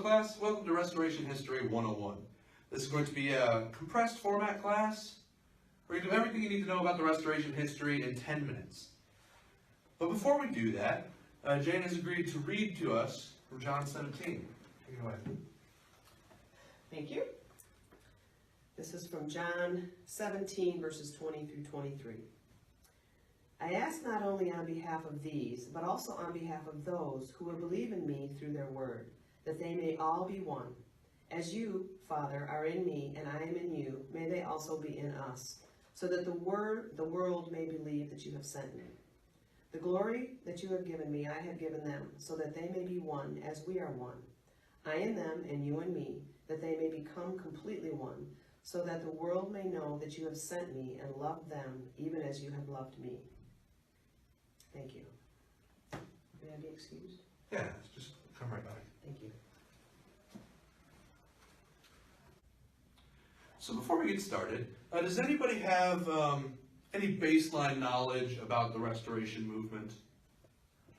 class, welcome to Restoration History 101. This is going to be a compressed format class where you do everything you need to know about the Restoration history in 10 minutes. But before we do that, Jane has agreed to read to us from John 17. Take it away. Thank you. This is from John 17, verses 20 through 23. I ask not only on behalf of these, but also on behalf of those who will believe in me through their word, that they may all be one. As you, Father, are in me, and I am in you, may they also be in us, so that the world may believe that you have sent me. The glory that you have given me, I have given them, so that they may be one as we are one. I in them, and you in me, that they may become completely one, so that the world may know that you have sent me and loved them, even as you have loved me. Thank you. May I be excused? Yeah, just come right back. Thank you. So before we get started, does anybody have any baseline knowledge about the Restoration movement?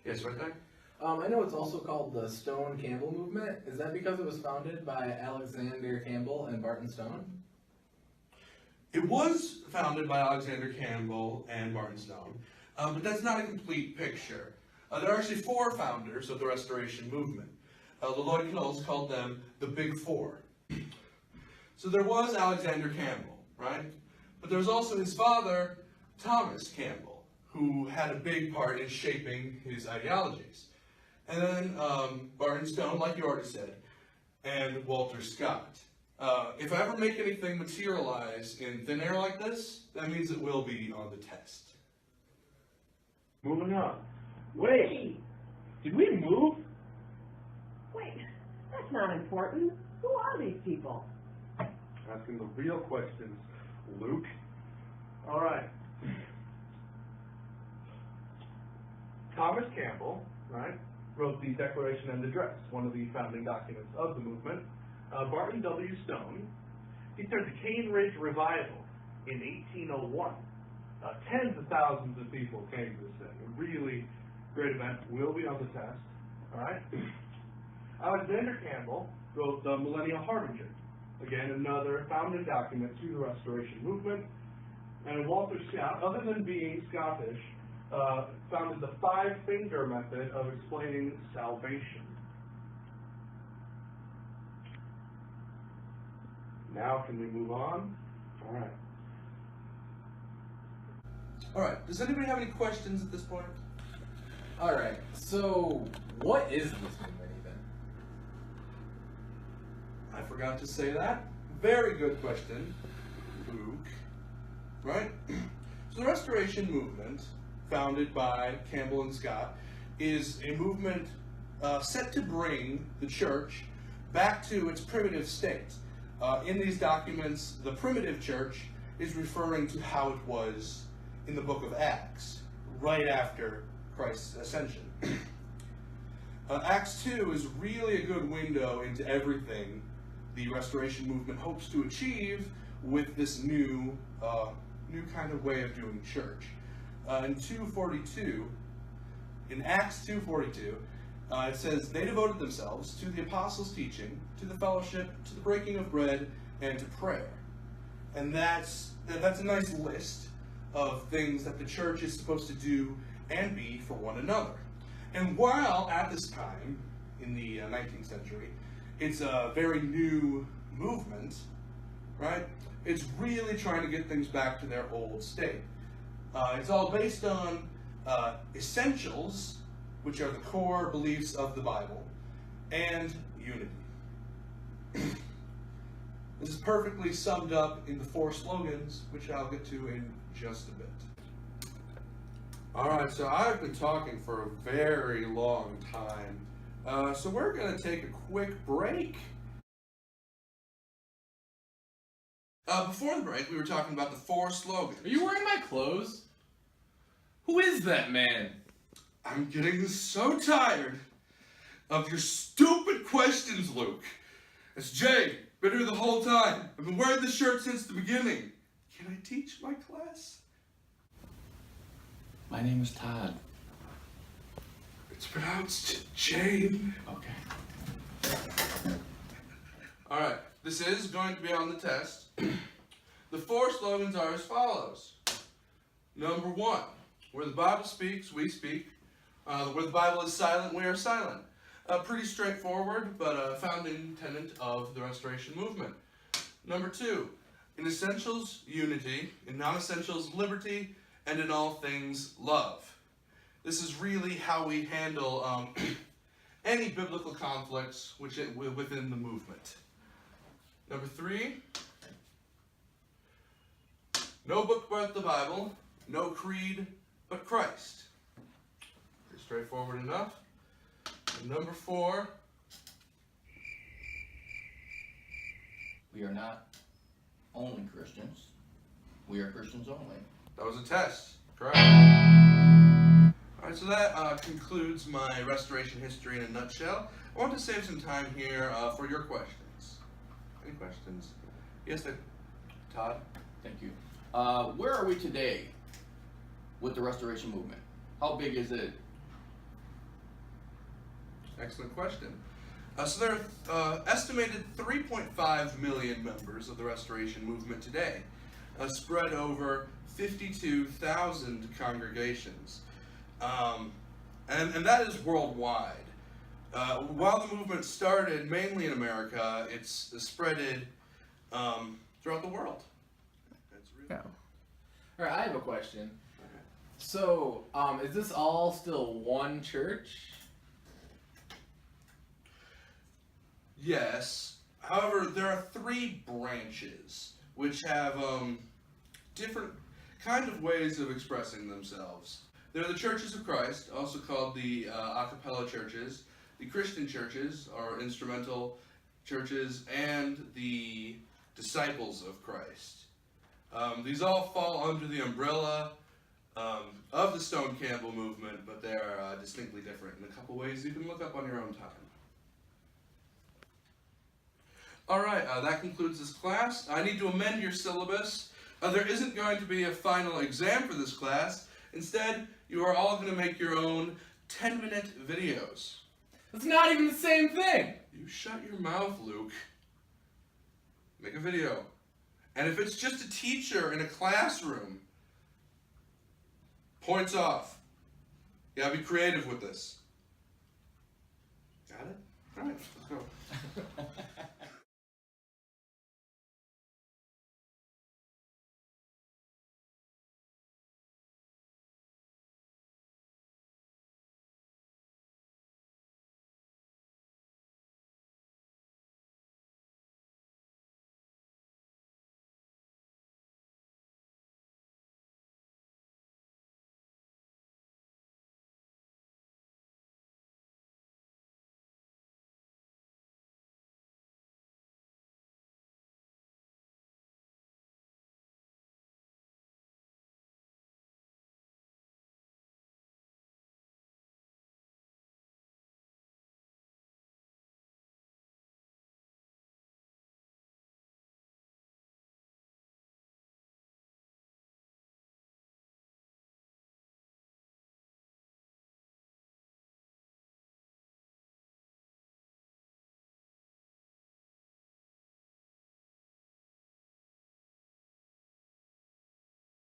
Yes, right there? I know it's also called the Stone-Campbell movement. Is that because it was founded by Alexander Campbell and Barton Stone? It was founded by Alexander Campbell and Barton Stone, but that's not a complete picture. There are actually 4 founders of the Restoration movement. Lloyd Knowles called them the Big Four. So there was Alexander Campbell, right? But there was also his father, Thomas Campbell, who had a big part in shaping his ideologies. And then Barton Stone, like you already said, and Walter Scott. If I ever make anything materialize in thin air like this, that means it will be on the test. Moving on. Wait! Did we move? Wait, that's not important. Who are these people? Asking the real questions, Luke. All right. Thomas Campbell, right, wrote the Declaration and Address, one of the founding documents of the movement. Barton W Stone, he started the Cane Ridge Revival in 1801. Tens of thousands of people came to this thing. A really great event. Will be on the test. All right. Alexander Campbell wrote the Millennial Harbinger. Again, another founding document to the Restoration movement. And Walter Scott, other than being Scottish, founded the 5-finger method of explaining salvation. Now can we move on? All right. All right, does anybody have any questions at this point? Alright, so what is this movement even? I forgot to say that. Very good question, Luke. Right? So the Restoration movement, founded by Campbell and Scott, is a movement set to bring the church back to its primitive state. In these documents, the primitive church is referring to how it was in the book of Acts, right after Christ's ascension. Acts 2 is really a good window into everything the Restoration movement hopes to achieve with this new kind of way of doing church. In Acts 2:42, it says, they devoted themselves to the apostles' teaching, to the fellowship, to the breaking of bread, and to prayer. And that's a nice list of things that the church is supposed to do and be for one another. And while at this time, in the 19th century, it's a very new movement, right? It's really trying to get things back to their old state. It's all based on essentials, which are the core beliefs of the Bible, and unity. This is perfectly summed up in the 4 slogans, which I'll get to in just a bit. All right, so I've been talking for a very long time, so we're going to take a quick break. Before the break, we were talking about the 4 slogans. Are you wearing my clothes? Who is that man? I'm getting so tired of your stupid questions, Luke. It's Jay. Been here the whole time. I've been wearing this shirt since the beginning. Can I teach my class? My name is Todd. It's pronounced Jane. Okay. this is going to be on the test. The 4 slogans are as follows. Number 1, where the Bible speaks, we speak. Where the Bible is silent, we are silent. Pretty straightforward, but a founding tenet of the Restoration Movement. Number 2, in essentials, unity. In non-essentials, liberty. And in all things, love. This is really how we handle any biblical conflicts within the movement. Number 3, no book but the Bible, no creed but Christ. Pretty straightforward enough. And number 4, We are not only Christians, we are Christians only. that was a test, correct? Alright, so that concludes my restoration history in a nutshell. I want to save some time here for your questions. Any questions? Yes, Todd? Thank you. Where are we today with the Restoration Movement? How big is it? Excellent question. So there are estimated 3.5 million members of the Restoration Movement today, spread over 52,000 congregations. And that is worldwide. While the movement started mainly in America, it's spreaded throughout the world. That's really Yeah. All right, I have a question. So, is this all still one church? Yes. However, there are 3 branches which have different kind of ways of expressing themselves. They're the Churches of Christ, also called the a cappella churches, the Christian churches, or instrumental churches, and the Disciples of Christ. These all fall under the umbrella of the Stone Campbell movement, but they are distinctly different in a couple ways you can look up on your own time. Alright, that concludes this class. I need to amend your syllabus. There isn't going to be a final exam for this class. Instead, you are all going to make your own 10-minute videos. It's not even the same thing! You shut your mouth, Luke. Make a video. And if it's just a teacher in a classroom, points off. You gotta be creative with this. Got it? Alright.